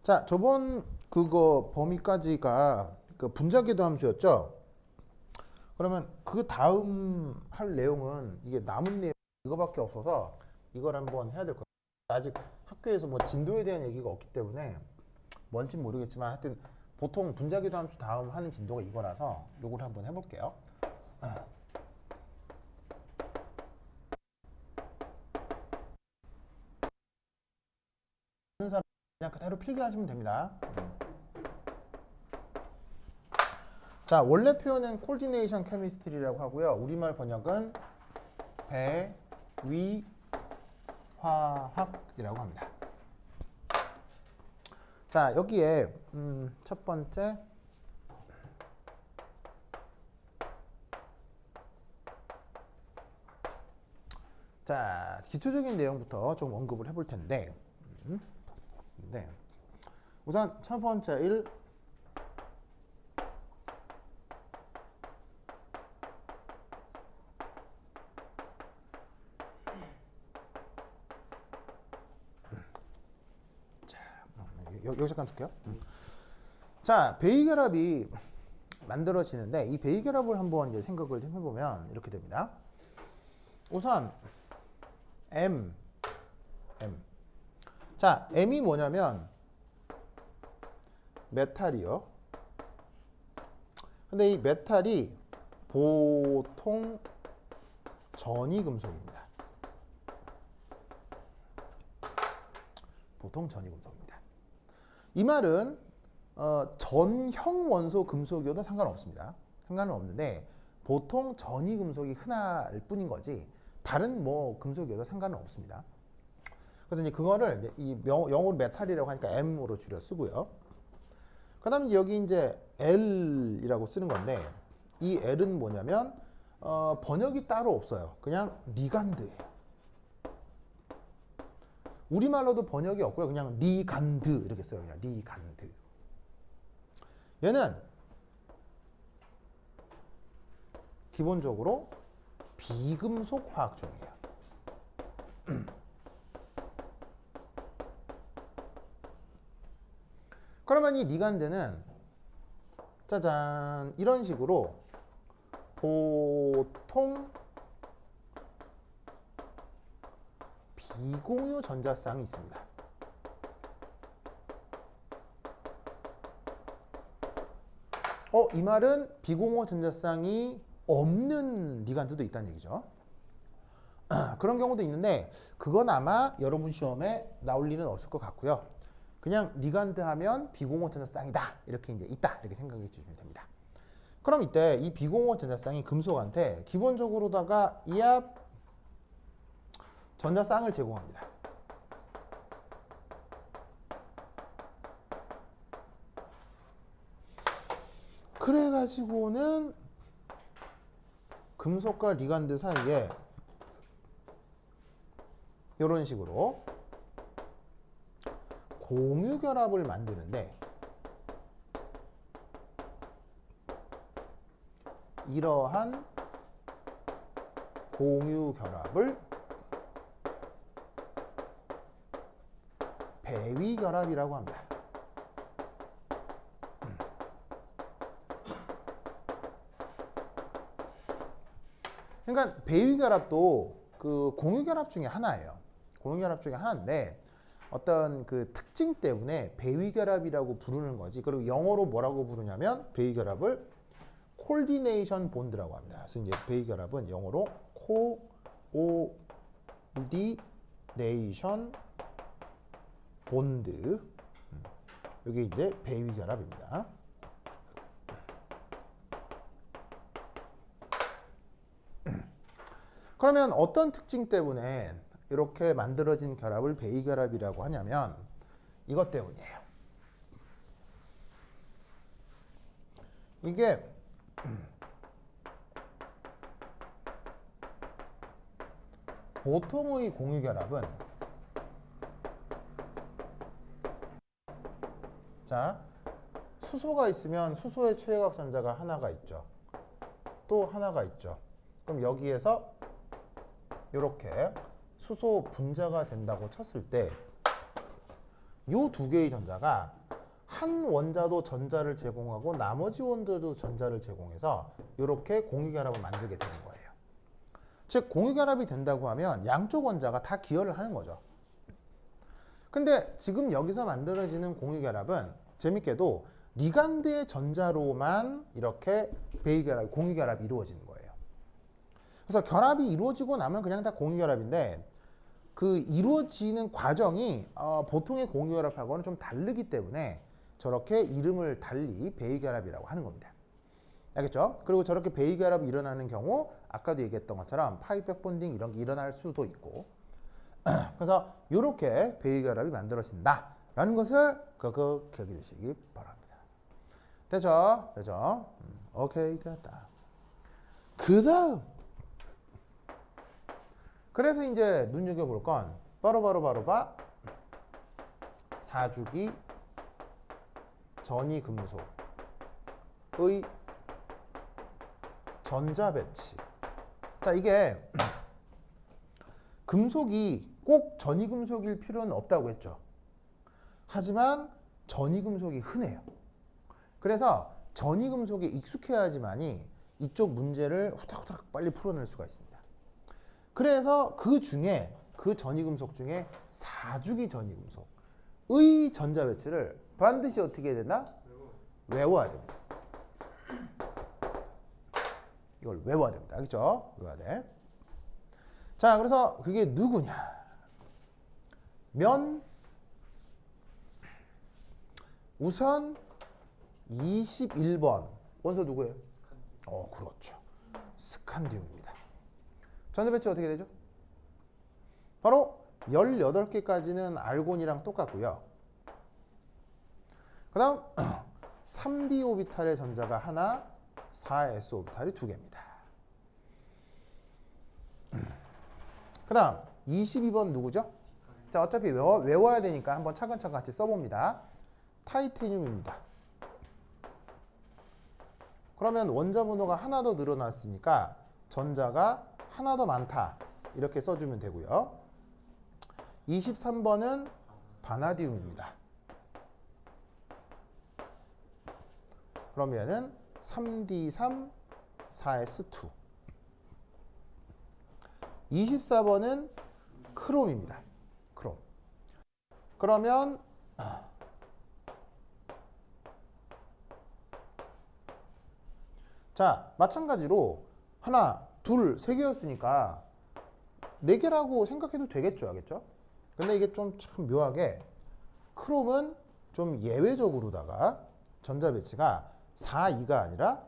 자, 저번 그거 범위까지가 그 분자궤도 함수였죠? 그러면 그 다음 할 내용은 이게 남은 내용 이거밖에 없어서 이걸 한번 해야 될 것 같아요. 아직 학교에서 뭐 진도에 대한 얘기가 없기 때문에 뭔진 모르겠지만 하여튼 보통 분자궤도 함수 다음 하는 진도가 이거라서 요걸 한번 해볼게요. 하는 사람 그냥 그대로 필기하시면 됩니다. 자, 원래 표현은 코디네이션 케미스트리라고 하고요. 우리말 번역은 배위화학이라고 합니다. 자, 여기에 첫 번째 자, 기초적인 내용부터 좀 언급을 해볼 텐데 네. 우선 첫 번째 여기 잠깐 둘게요. 자, 베이결합이 만들어지는데 이 베이결합을 한번 이제 생각을 좀 해보면 이렇게 됩니다. 우선 M. 자, M이 뭐냐면 메탈이요. 근데 이 메탈이 보통 전이금속입니다. 보통 전이금속입니다. 이 말은 전형 원소 금속이어도 상관없습니다. 상관은 없는데 보통 전이금속이 흔할 뿐인 거지 다른 뭐 금속이어도 상관은 없습니다. 그래서 이제 그거를 이제 이 영어로 메탈이라고 하니까 M으로 줄여 쓰고요. 그다음에 여기 이제 L이라고 쓰는 건데 이 L은 뭐냐면 번역이 따로 없어요. 그냥 리간드예요. 우리말로도 번역이 없고요. 그냥 리간드 이렇게 써요. 그냥 리간드. 얘는 기본적으로 비금속 화학종이에요. 그러면 이 리간드는 짜잔 이런 식으로 보통 비공유 전자쌍이 있습니다. 이 말은 비공유 전자쌍이 없는 리간드도 있다는 얘기죠. 그런 경우도 있는데 그건 아마 여러분 시험에 나올 일은 없을 것 같고요. 그냥 리간드 하면 비공유 전자쌍이다 이렇게 이제 있다 이렇게 생각해 주시면 됩니다. 그럼 이때 이 비공유 전자쌍이 금속한테 기본적으로다가 이압 전자쌍을 제공합니다. 그래가지고는 금속과 리간드 사이에 이런 식으로 공유결합을 만드는데 이러한 공유결합을 배위결합이라고 합니다. 그러니까 배위결합도 그 공유결합 중에 하나예요. 공유결합 중에 하나인데 어떤 그 특징 때문에 배위결합이라고 부르는 거지. 그리고 영어로 뭐라고 부르냐면 배위결합을 코디네이션 본드라고 합니다. 그래서 이제 배위결합은 영어로 코디네이션 본드. 이게 이제 배위결합입니다. 그러면 어떤 특징 때문에 이렇게 만들어진 결합을 배위결합이라고 하냐면 이것 때문이에요. 이게 보통의 공유결합은 자, 수소가 있으면 수소의 최외곽 전자가 하나가 있죠. 또 하나가 있죠. 그럼 여기에서 이렇게 수소 분자가 된다고 쳤을 때 요 두 개의 전자가 한 원자도 전자를 제공하고 나머지 원자도 전자를 제공해서 이렇게 공유결합을 만들게 되는 거예요. 즉 공유결합이 된다고 하면 양쪽 원자가 다 기여를 하는 거죠. 근데 지금 여기서 만들어지는 공유결합은 재밌게도 리간드의 전자로만 이렇게 베이결합, 공유결합이 이루어지는 거예요. 그래서 결합이 이루어지고 나면 그냥 다 공유결합인데 그 이루어지는 과정이 보통의 공유결합하고는 좀 다르기 때문에 저렇게 이름을 달리 베이결합이라고 하는 겁니다. 알겠죠? 그리고 저렇게 베이결합이 일어나는 경우 아까도 얘기했던 것처럼 파이백 본딩 이런 게 일어날 수도 있고 그래서 이렇게 베이결합이 만들어진다라는 것을 기억해 주시기 바랍니다. 되죠? 되죠? 오케이, 됐다. 그 다음 그래서 이제 눈여겨볼 건 바로 4주기 전이금속의 전자 배치. 자, 이게 금속이 꼭 전이금속일 필요는 없다고 했죠. 하지만 전이금속이 흔해요. 그래서 전이금속에 익숙해야지만이 이쪽 문제를 후닥후닥 빨리 풀어낼 수가 있습니다. 그래서 그 전이금속 중에 4주기 전이금속의 전자 배치를 반드시 어떻게 해야 된다? 외워야 됩니다. 이걸 외워야 됩니다. 알겠죠? 외워야 돼. 자, 그래서 그게 누구냐? 우선 21번 원소 누구예요? 그렇죠. 스칸디움입니다. 전자 배치 어떻게 되죠? 바로 18개까지는 알곤이랑 똑같고요. 그 다음 3d 오비탈의 전자가 하나, 4s 오비탈이 2개입니다. 그 다음 22번 누구죠? 자, 어차피 외워야 되니까 한번 차근차근 같이 써봅니다. 타이테늄입니다. 그러면 원자 번호가 하나 더 늘어났으니까 전자가 하나 더 많다 이렇게 써주면 되고요. 23번은 바나디움입니다. 그러면은 3d3 4s2. 24번은 크롬입니다. 크롬. 그러면 자, 마찬가지로 하나, 둘, 세 개였으니까 네 개라고 생각해도 되겠죠, 알겠죠? 근데 이게 좀 참 묘하게 크롬은 좀 예외적으로다가 전자 배치가 4, 2가 아니라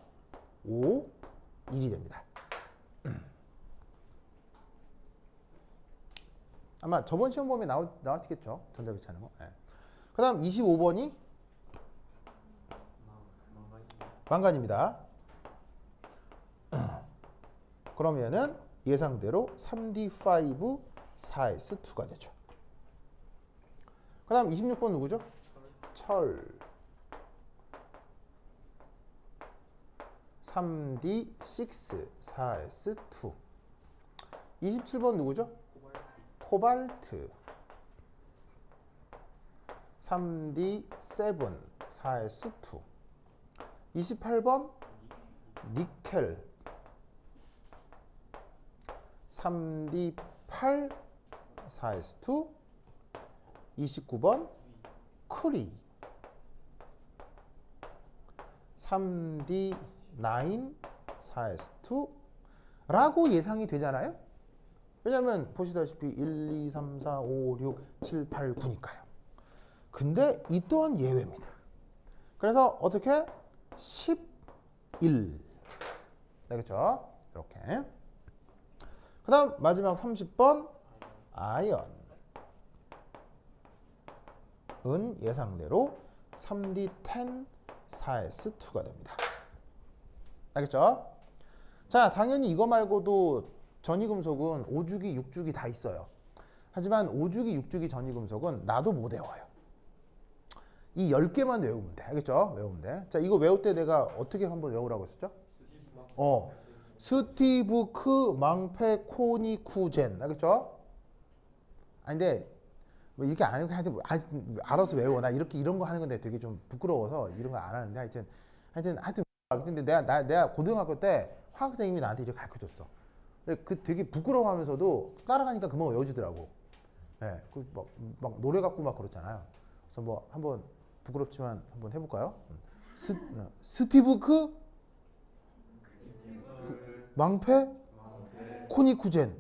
5, 1이 됩니다. 아마 저번 시험 보면 나왔겠죠, 전자 배치하는 거. 네. 그 다음 25번이 망간입니다. 그러면은 예상대로 3d5 4s2가 되죠. 그 다음 26번 누구죠? 철. 3d6 4s2. 27번 누구죠? 코발트. 3d7 4s2. 28번 니켈. 3d8 4s2. 29번 크리. 3d9 4s2 라고 예상이 되잖아요. 왜냐하면 보시다시피 1, 2, 3, 4, 5, 6, 7, 8, 9니까요. 근데 이 또한 예외입니다. 그래서 어떻게? 11. 알겠죠? 이렇게. 그 다음 마지막 30번 아이언. 은 예상대로 3d10 4s2가 됩니다. 알겠죠? 자, 당연히 이거 말고도 전이금속은 5주기, 6주기 다 있어요. 하지만 5주기, 6주기 전이금속은 나도 못 외워요. 이 10개만 외우면 돼. 알겠죠? 외우면 돼. 자, 이거 외울 때 내가 어떻게 한번 외우라고 했었죠? 스티브크 망페 코니쿠젠. 알겠죠? 아니, 근데 뭐 이렇게 안 하고 하여튼 알아서 외워. 나 이렇게 이런 거 하는 건데 되게 좀 부끄러워서 이런 거 안 하는데 하여튼 근데 내가 고등학교 때 화학 선생님이 나한테 이렇게 가르쳐 줬어. 그 되게 부끄러워하면서도 따라가니까 금방 외워지더라고. 예, 막 노래 갖고 막 그렇잖아요. 그래서 뭐 한번 부끄럽지만 한번 해볼까요? 스티브크 망페 코니쿠젠.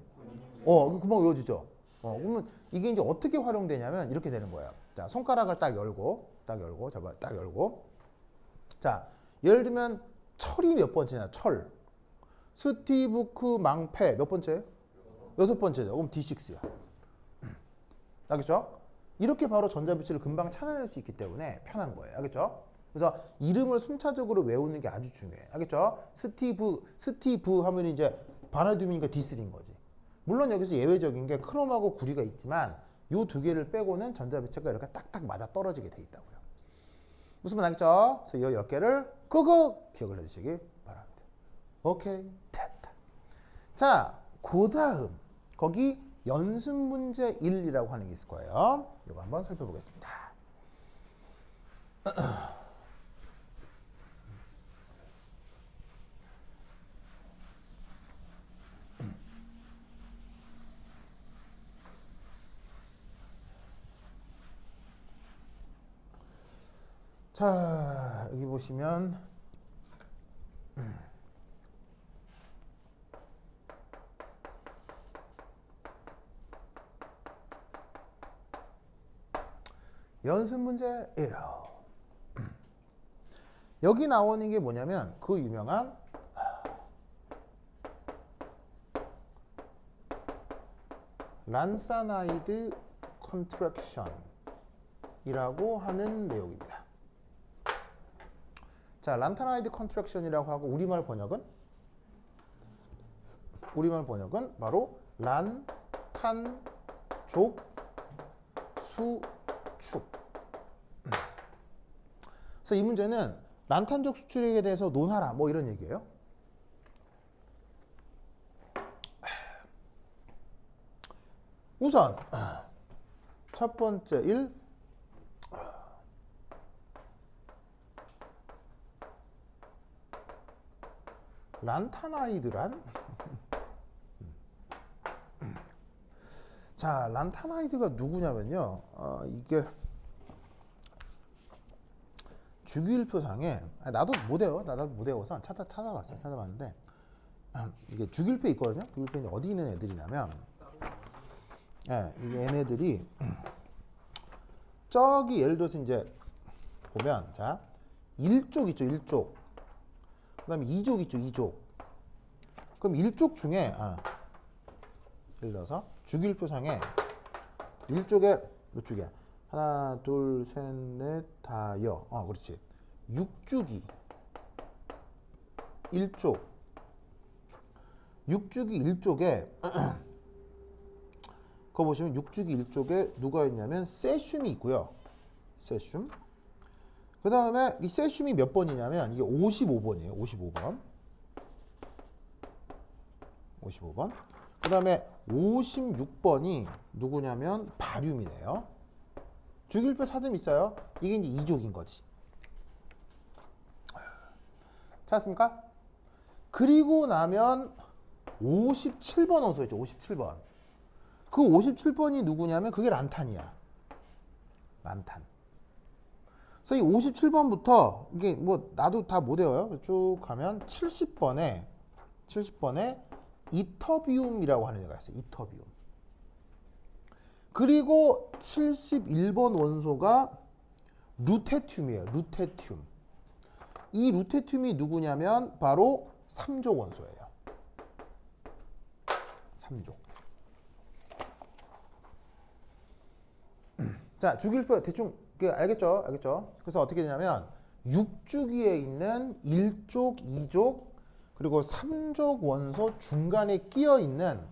금방 외워지죠. 그러면 이게 이제 어떻게 활용되냐면 이렇게 되는 거예요. 자, 손가락을 딱 열고, 잡아, 딱 열고. 자, 예를 들면 철이 몇 번째냐? 철. 스티브크 망페 몇 번째예요? 여섯 번째죠. 그럼 D6야. 알겠죠? 이렇게 바로 전자배치를 금방 찾아낼 수 있기 때문에 편한 거예요. 알겠죠? 그래서 이름을 순차적으로 외우는 게 아주 중요해. 알겠죠? 스티브 하면 이제 바나듐이니까 D3인 거지. 물론 여기서 예외적인 게 크롬하고 구리가 있지만 요 두 개를 빼고는 전자배치가 이렇게 딱딱 맞아 떨어지게 돼 있다고요. 무슨 말 알겠죠? 그래서 이 10개를 끄고 기억을 해주시기 바랍니다. 오케이, 됐다. 자, 그 다음 거기 연습 문제 1이라고 하는 게 있을 거예요. 이거 한번 살펴보겠습니다. 자, 여기 보시면 연습 문제 1. 여기 나오는 게 뭐냐면 그 유명한 란사나이드 컨트랙션이라고 하는 내용입니다. 자, 란사나이드 컨트랙션이라고 하고 우리말 번역은 바로 란탄족 수축. 그래서 이 문제는 란탄족 수축에 대해서 논하라 뭐 이런 얘기예요. 우선 첫 번째 1. 란타나이드란? 자, 란타나이드가 누구냐면요. 이게 주기율표상에 나도 못 외워서 찾아봤는데 이게 주기율표 있거든요. 주기율표는 어디 있는 애들이냐면 이게 얘네들이 저기 예를 들어서 이제 보면 자 1족 있죠. 1족. 그 다음에 2족 있죠. 2족. 그럼 1족 중에 예를 들어서 주기율표상에 1족에 몇 쪽이야? 하나, 둘, 셋, 넷, 다, 여. 그렇지. 6주기 1쪽. 6주기 1쪽에 그거 보시면 6주기 1쪽에 누가 있냐면 세슘이 있고요. 세슘. 그 다음에 이 세슘이 몇 번이냐면 이게 55번이에요. 55번. 55번. 그 다음에 56번이 누구냐면 바륨이네요. 주기율표 찾으면 있어요. 이게 이제 2족인 거지. 찾았습니까? 그리고 나면 57번 원소 있죠. 57번. 그 57번이 누구냐면 그게 란탄이야. 란탄. 그래서 이 57번부터 이게 뭐 나도 다 못 외워요. 쭉 가면 70번에 이터비움이라고 하는 애가 있어요. 이터비움. 그리고 71번 원소가 루테튬이에요. 루테튬. 이 루테튬이 누구냐면 바로 3족 원소예요. 3족. 자, 주기율표 대충 알겠죠? 그래서 어떻게 되냐면 6주기에 있는 1족, 2족, 그리고 3족 원소 중간에 끼어 있는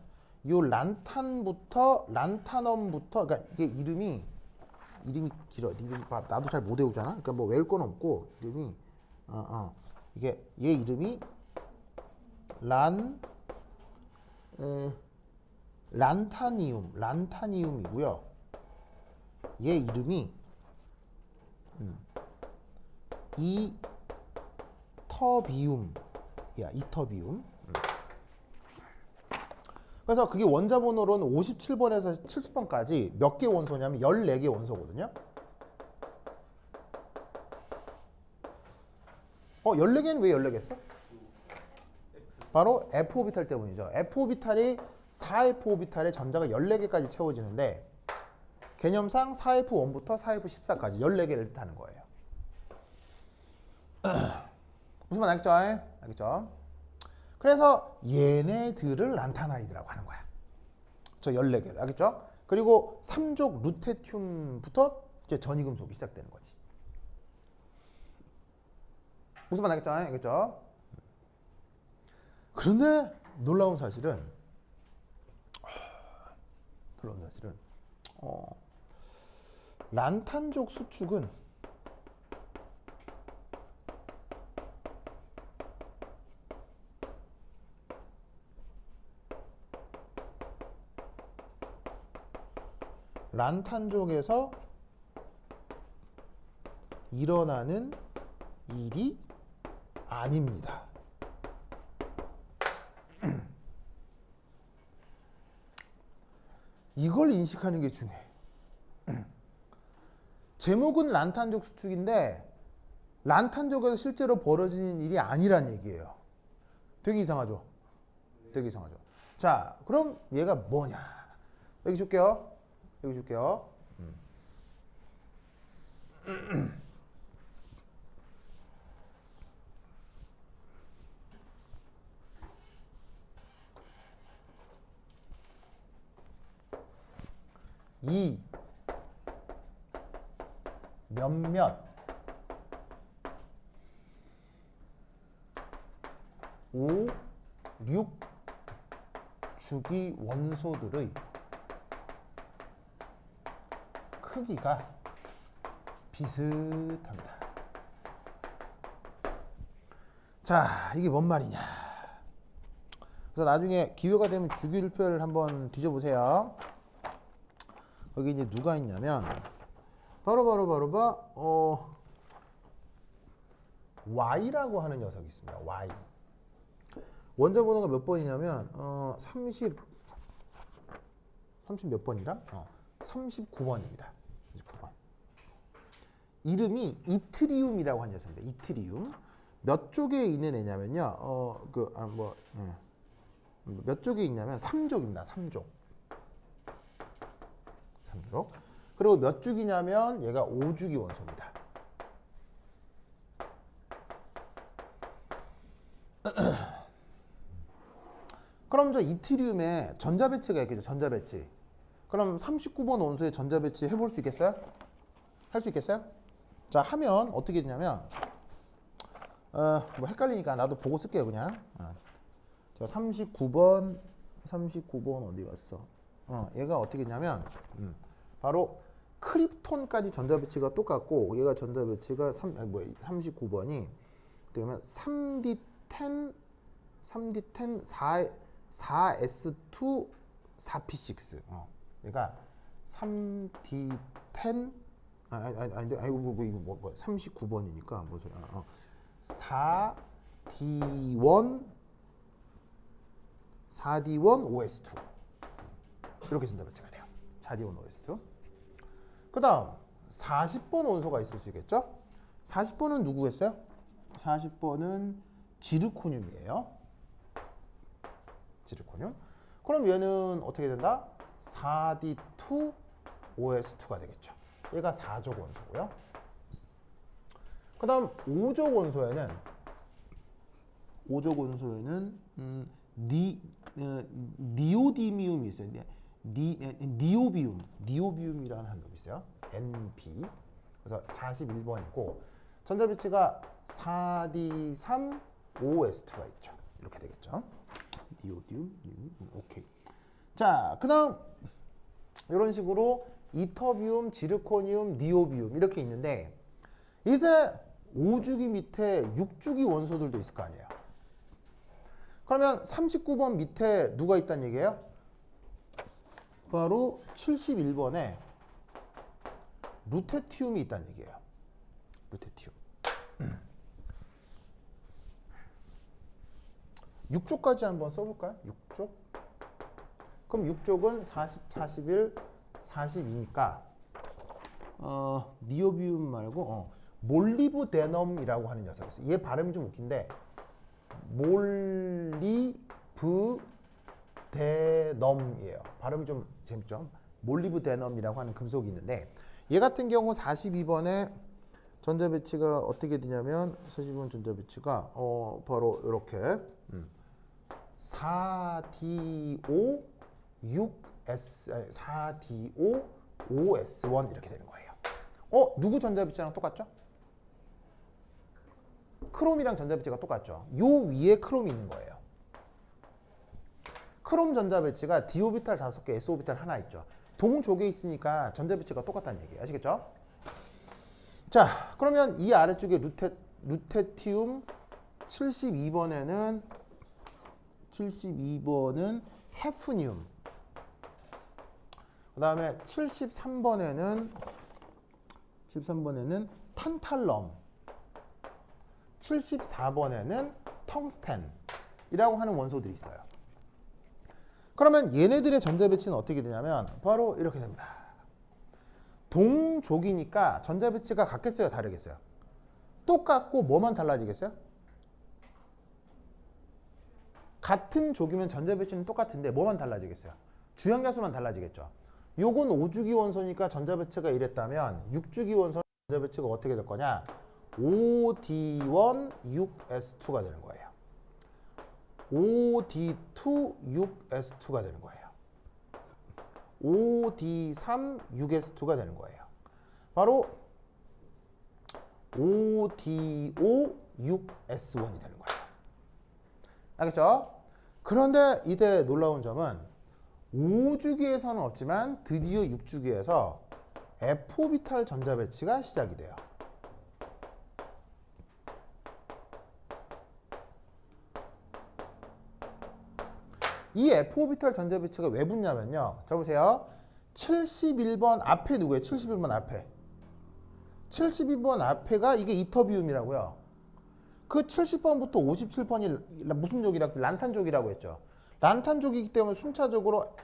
요 란탄넘부터 그러니까 이게 이름이 길어. 나도 잘 못 외우잖아. 그러니까 뭐 외울 건 없고 이름이 이게 얘 이름이 란타니움이고요. 얘 이름이 이터비움이야. 이터비움. 그래서 그게 원자 번호로는 57번에서 70번까지 몇 개 원소냐면 14개 원소거든요. 14개는 왜 14개였어? 바로 F오비탈 때문이죠. F오비탈이 4F오비탈에 전자가 14개까지 채워지는데 개념상 4F1부터 4F14까지 14개를 뜻하는 거예요. 무슨 말 알겠죠? 알겠죠? 그래서 얘네들을 란타나이드라고 하는 거야. 저 14개를. 알겠죠? 그리고 3족 루테튬부터 이제 전이금속이 시작되는 거지. 무슨 말 알겠죠? 알겠죠? 그런데 놀라운 사실은 란탄족 수축은 란탄족에서 일어나는 일이 아닙니다. 이걸 인식하는 게 중요해. 제목은 란탄족 수축인데 란탄족에서 실제로 벌어지는 일이 아니란 얘기예요. 되게 이상하죠? 되게 이상하죠? 자, 그럼 얘가 뭐냐? 여기 줄게요. 여기 줄게요. 이 몇몇 5, 6 주기 원소들의 크기가 비슷합니다. 자, 이게 뭔 말이냐? 그래서 나중에 기회가 되면 주기율표를 한번 뒤져보세요. 여기 이제 누가 있냐면 바로 Y라고 하는 녀석이 있습니다. Y. 원자 번호가 몇 번이냐면 30 몇 번이라? 39번입니다. 39번. 이름이 이트리움이라고 하는 녀석입니다. 이트리움. 몇 쪽에 있는 애냐면요. 몇 쪽에 있냐면 3족입니다. 3족. 3족. 그리고 몇 주기냐면 얘가 5주기 원소입니다. 그럼 저 이트리움에 전자 배치가 있겠죠. 전자 배치. 그럼 39번 원소에 전자 배치 해볼 수 있겠어요? 할 수 있겠어요? 자, 하면 어떻게 되냐면 뭐 헷갈리니까 나도 보고 쓸게요. 그냥. 자, 39번 어디 갔어? 얘가 어떻게 되냐면 바로 크립톤까지 전자 배치가 똑같고 얘가 전자 배치가 39번이 그러면 3D10 4S2 4P6 얘가 3D10 아닌데 이거 뭐 39번이니까 뭐 소리야 4D1 OS2 이렇게 전자 배치가 돼요. 4D1 OS2. 그 다음 40번 원소가 있을 수 있겠죠? 40번은 누구겠어요? 40번은 지르코늄이에요. 지르코늄. 그럼 얘는 어떻게 된다? 4D2 OS2가 되겠죠. 얘가 4족 원소고요. 그 다음 5족 원소에는 니오디미움이 있어요. 니오비움이라는 한 놈이 있어요. NB. 그래서 41번이고 전자 배치가 4D3 OS2가 있죠. 이렇게 되겠죠. 니오디움, 오케이. 자, 그다음 이런 식으로 이터비움, 지르코늄, 니오비움 이렇게 있는데 이제 5주기 밑에 6주기 원소들도 있을 거 아니에요. 그러면 39번 밑에 누가 있다는 얘기예요? 바로 71번에 루테티움이 있다는 얘기예요. 루테티움. 6족까지 한번 써볼까요? 6족. 그럼 6족은 40, 41, 42니까 니오비움 말고 몰리브데넘이라고 하는 녀석이 있어요. 얘 발음이 좀 웃긴데 몰리브데넘이에요. 발음이 좀 재밌죠? 몰리브데넘이라고 하는 금속이 있는데 얘 같은 경우 42번에 전자 배치가 어떻게 되냐면 42번 전자 배치가 바로 이렇게 4DO 6S 4DO 5S1 이렇게 되는 거예요. 누구 전자 배치랑 똑같죠? 크롬이랑 전자 배치가 똑같죠. 요 위에 크롬이 있는 거예요. 크롬 전자 배치가 d 오비탈 5개, s 오비탈 하나 있죠. 동족에 있으니까 전자 배치가 똑같다는 얘기예요. 아시겠죠? 자, 그러면 이 아래쪽에 루테티움 72번은 헤프늄. 그 다음에 73번에는 탄탈럼. 74번에는 텅스텐이라고 하는 원소들이 있어요. 그러면 얘네들의 전자 배치는 어떻게 되냐면 바로 이렇게 됩니다. 동족이니까 전자 배치가 같겠어요, 다르겠어요? 똑같고 뭐만 달라지겠어요? 같은 족이면 전자 배치는 똑같은데 뭐만 달라지겠어요? 주형자수만 달라지겠죠. 요건 5주기 원소니까 전자 배치가 이랬다면 6주기 원소는 전자 배치가 어떻게 될 거냐? 5D1 6S2가 되는 거예요. 5D2 6S2가 되는 거예요. 5D3 6S2가 되는 거예요. 바로 5D5 6S1이 되는 거예요. 알겠죠? 그런데 이때 놀라운 점은 5주기에서는 없지만 드디어 6주기에서 F오비탈 전자 배치가 시작이 돼요. 이 F오비탈 전자 배치가 왜 붙냐면요. 자 보세요. 71번 앞에 누구예요? 71번 앞에. 72번 앞에가 이게 이터비움이라고요. 그 70번부터 57번이 무슨 족이라고? 란탄족이라고 했죠. 란탄족이기 때문에 순차적으로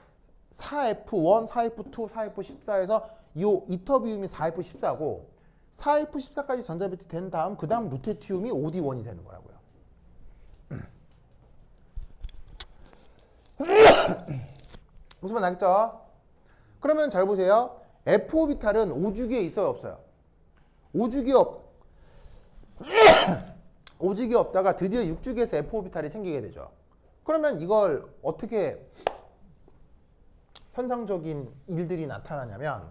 4F1, 4F2, 4F14에서 이 이터비움이 4F14고 4F14까지 전자 배치된 다음 그 다음 루테티움이 5D1이 되는 거라고요. 무슨 말 나겠죠? 그러면 잘 보세요. F오비탈은 5주기에 있어요, 없어요? 5주기에 없다가 드디어 6주기에서 F오비탈이 생기게 되죠. 그러면 이걸 어떻게 현상적인 일들이 나타나냐면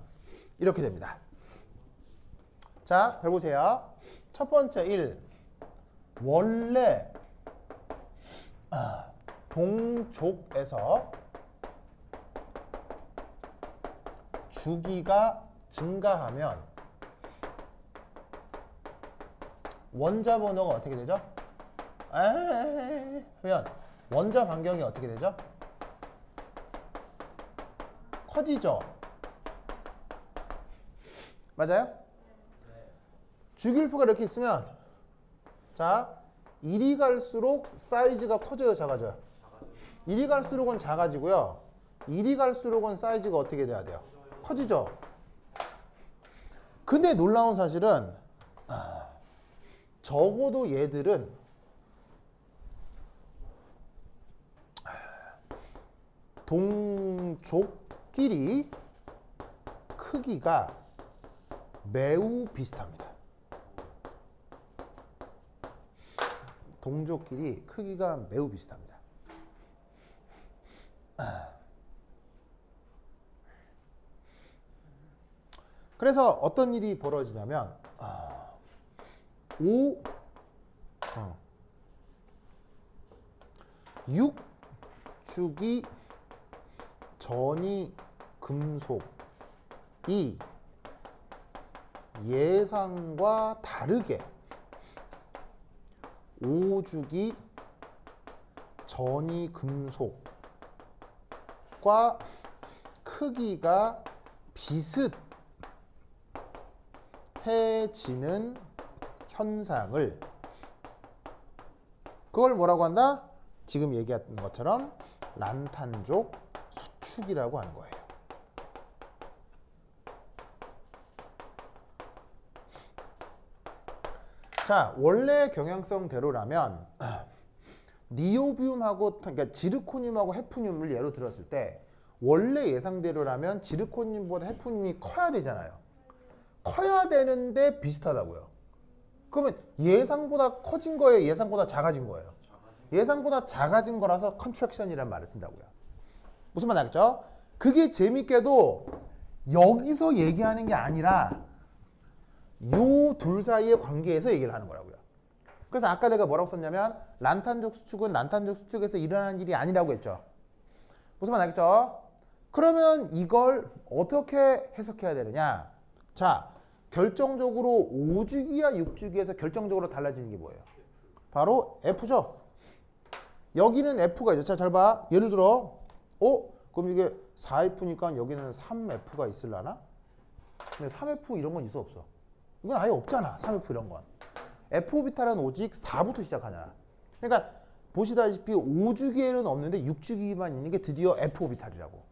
이렇게 됩니다. 자, 잘 보세요. 첫 번째 1. 원래 동족에서 주기가 증가하면 원자 번호가 어떻게 되죠? 하면 원자 반경이 어떻게 되죠? 커지죠? 맞아요? 주기율표가 이렇게 있으면 자, 이리 갈수록 사이즈가 커져요, 작아져요? 이리 갈수록은 작아지고요. 이리 갈수록은 사이즈가 어떻게 돼야 돼요? 커지죠? 근데 놀라운 사실은 적어도 얘들은 동족끼리 크기가 매우 비슷합니다. 동족끼리 크기가 매우 비슷합니다. 그래서 어떤 일이 벌어지냐면 6주기 전이 금속이 예상과 다르게 5주기 전이 금속과 크기가 해지는 현상을 그걸 뭐라고 한다? 지금 얘기했던 것처럼 란탄족 수축이라고 하는 거예요. 자, 원래 경향성대로라면 니오비움하고 그러니까 지르코늄하고 헤프늄을 예로 들었을 때 원래 예상대로라면 지르코늄보다 헤프늄이 커야 되잖아요. 커야 되는데 비슷하다고요. 그러면 예상보다 커진 거예요? 예상보다 작아진 거예요? 예상보다 작아진 거라서 컨트랙션이라는 말을 쓴다고요. 무슨 말 알겠죠? 그게 재밌게도 여기서 얘기하는 게 아니라 요 둘 사이의 관계에서 얘기를 하는 거라고요. 그래서 아까 내가 뭐라고 썼냐면 란탄족 수축은 란탄족 수축에서 일어나는 일이 아니라고 했죠. 무슨 말 알겠죠? 그러면 이걸 어떻게 해석해야 되느냐? 자, 결정적으로 5주기와 6주기에서 결정적으로 달라지는 게 뭐예요? 바로 F죠. 여기는 F가 있어. 자, 잘 봐. 예를 들어 그럼 이게 4F니까 여기는 3F가 있을라나? 근데 3F 이런 건 있어 없어? 이건 아예 없잖아. 3F 이런 건. F오비탈은 오직 4부터 시작하잖아. 그러니까 보시다시피 5주기에는 없는데 6주기만 있는 게 드디어 F오비탈이라고.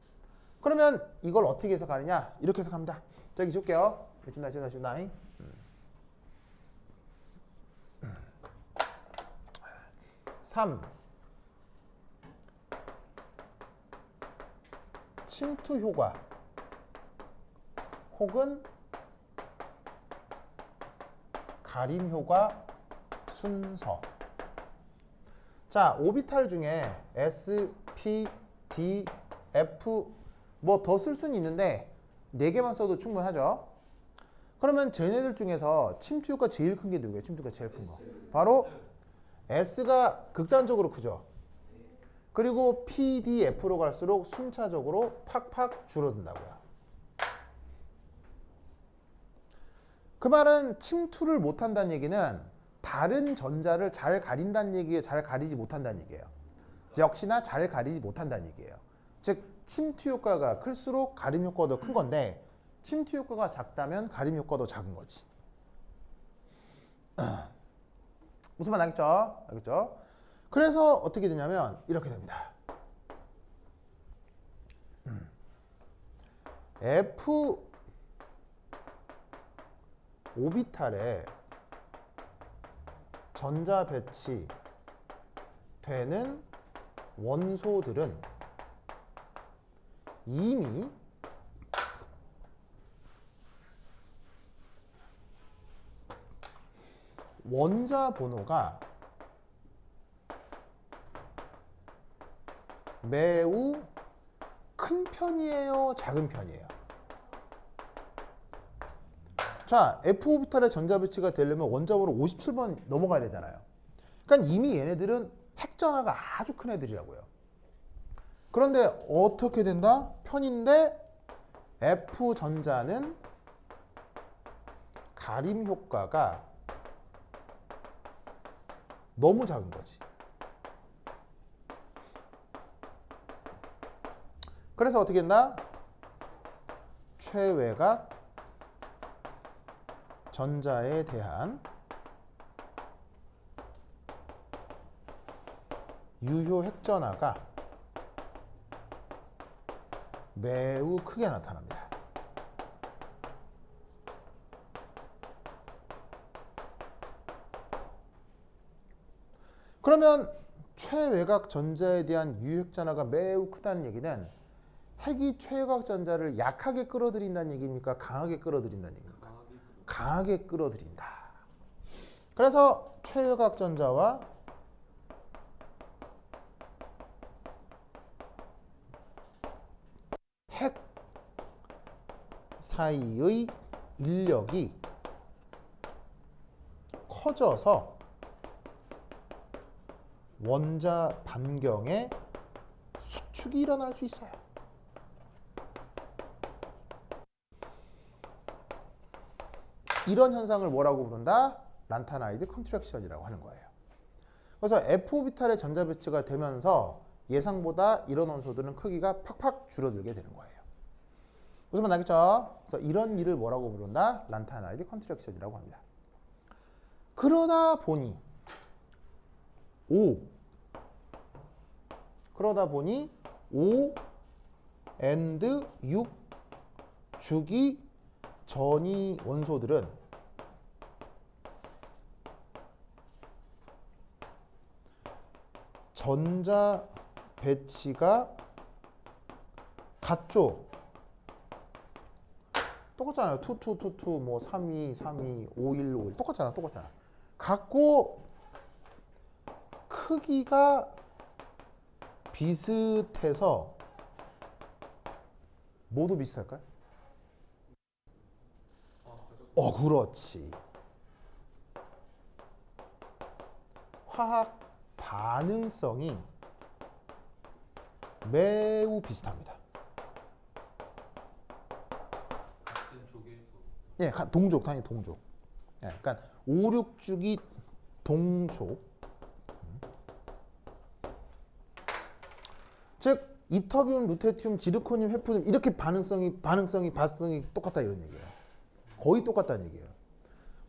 그러면 이걸 어떻게 해석하느냐? 이렇게 해석합니다. 저기 줄게요. 준다. 3. 침투 효과 혹은 가림 효과 순서. 자, 오비탈 중에 S, P, D, F 뭐 더 쓸 수는 있는데 4개만 써도 충분하죠. 그러면 쟤네들 중에서 침투 효과 제일 큰 게 누구예요? 침투 효과 제일 큰 거. 바로 S가 극단적으로 크죠. 그리고 P, D, F로 갈수록 순차적으로 팍팍 줄어든다고요. 그 말은 침투를 못한다는 얘기는 다른 전자를 잘 가린다는 얘기에 잘 가리지 못한다는 얘기예요. 역시나 잘 가리지 못한다는 얘기예요. 즉 침투 효과가 클수록 가림 효과도 큰 건데 침투 효과가 작다면 가림 효과도 작은 거지. 무슨 말 알겠죠? 알겠죠? 그래서 어떻게 되냐면 이렇게 됩니다. F 오비탈에 전자 배치되는 원소들은 이미 원자 번호가 매우 큰 편이에요? 작은 편이에요? 자, F오비탈의 전자 배치가 되려면 원자번호 57번 넘어가야 되잖아요. 그러니까 이미 얘네들은 핵전하가 아주 큰 애들이라고요. 그런데 어떻게 된다? 편인데 F전자는 가림 효과가 너무 작은 거지. 그래서 어떻게 된다? 최외곽 전자에 대한 유효 핵전하가 매우 크게 나타납니다. 그러면 최외곽 전자에 대한 유효 핵전하가 매우 크다는 얘기는 핵이 최외곽 전자를 약하게 끌어들인다는 얘기입니까? 강하게 끌어들인다는 얘기입니까? 강하게 끌어들인다. 그래서 최외곽 전자와 핵 사이의 인력이 커져서 원자 반경의 수축이 일어날 수 있어요. 이런 현상을 뭐라고 부른다? 란타나이드 컨트랙션이라고 하는 거예요. 그래서 F오비탈의 전자 배치가 되면서 예상보다 이런 원소들은 크기가 팍팍 줄어들게 되는 거예요. 무슨 말 나겠죠? 그래서 이런 일을 뭐라고 부른다? 란타나이드 컨트랙션이라고 합니다. 그러다 보니 5 and 6 주기 전이 원소들은 전자 배치가 같죠? 똑같잖아요. 2, 2, 2, 2, 뭐 3, 2, 3, 2, 5, 1, 5, 1 똑같잖아. 같고 크기가 비슷해서 모두 비슷할까요? 그렇지. 화학 반응성이 매우 비슷합니다. 같은 쪽에서 예, 동족, 당연히 동족. 예, 그러니까 5, 6주기 동족. 즉 이터비움, 루테튬, 지르코늄, 헤프늄 이렇게 반응성이 똑같다 이런 얘기예요. 거의 똑같다는 얘기예요.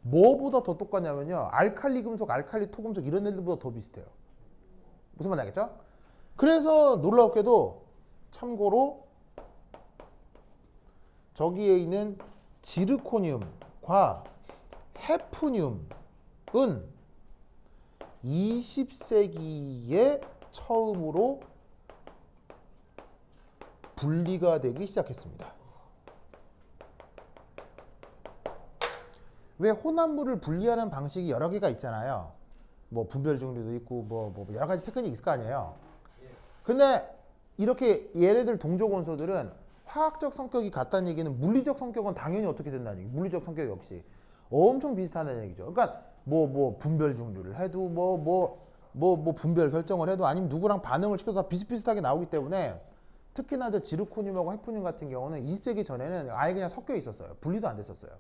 뭐보다 더 똑같냐면요. 알칼리 금속, 알칼리 토금속 이런 애들보다 더 비슷해요. 무슨 말인지 알겠죠? 그래서 놀랍게도 참고로 저기에 있는 지르코늄과 헤프늄은 20세기에 처음으로 분리가 되기 시작했습니다. 왜 혼합물을 분리하는 방식이 여러 개가 있잖아요. 뭐 분별 중류도 있고 뭐 여러 가지 테크닉이 있을 거 아니에요. 근데 이렇게 얘네들 동족 원소들은 화학적 성격이 같다는 얘기는 물리적 성격은 당연히 어떻게 된다는 얘기. 물리적 성격 역시 엄청 비슷하다는 얘기죠. 그러니까 뭐 분별 중류를 해도 뭐 분별 결정을 해도 아니면 누구랑 반응을 시켜도 다 비슷비슷하게 나오기 때문에 특히나 저 지르코늄하고 헤프늄 같은 경우는 20세기 전에는 아예 그냥 섞여 있었어요. 분리도 안 됐었어요.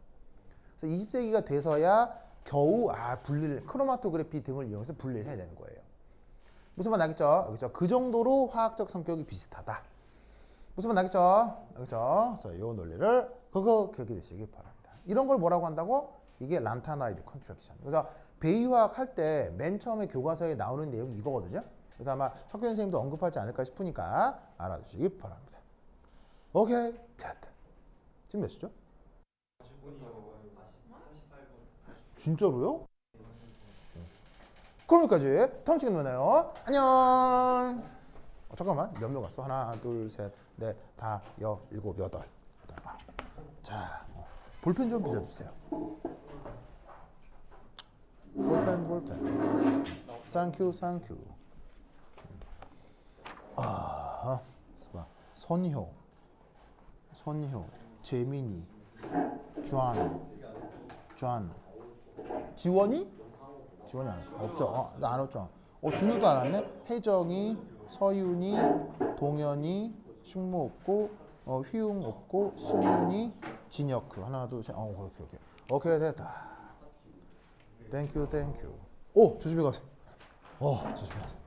그래서 20세기가 돼서야 겨우 크로마토그래피 등을 이용해서 분리를 해야 되는 거예요. 무슨 말 나겠죠? 그렇죠? 그 정도로 화학적 성격이 비슷하다. 무슨 말 나겠죠? 그렇죠? 그래서 이 논리를 그거 기억해두시기 바랍니다. 이런 걸 뭐라고 한다고? 이게 란타나이드 컨트랙션. 그래서 배위화학 할 때 맨 처음에 교과서에 나오는 내용이 이거거든요. 그래서 아마 학교 선생님도 언급하지 않을까 싶으니까 알아두시기 바랍니다. 오케이, 됐다. 지금 몇 시죠? 40분이요. 38분. 진짜로요? 그럼 여기까지. 다음 시간에 만나요. 안녕. 잠깐만, 몇 명 갔어? 하나, 둘, 셋, 넷, 다, 일곱, 여덟. 자, 볼펜 좀 빌려주세요. 볼펜. 쌍큐. 선효, 재민이, 쟈. 지원이 없죠. 나 안 왔죠. 준우도 안 왔네. 혜정이, 서윤이, 동현이, 숙모 없고, 휘웅 없고, 수문이, 진혁 하나 둘 셋. 오케이 됐다. 땡큐. 조심히 가세요. 조심히 가세요.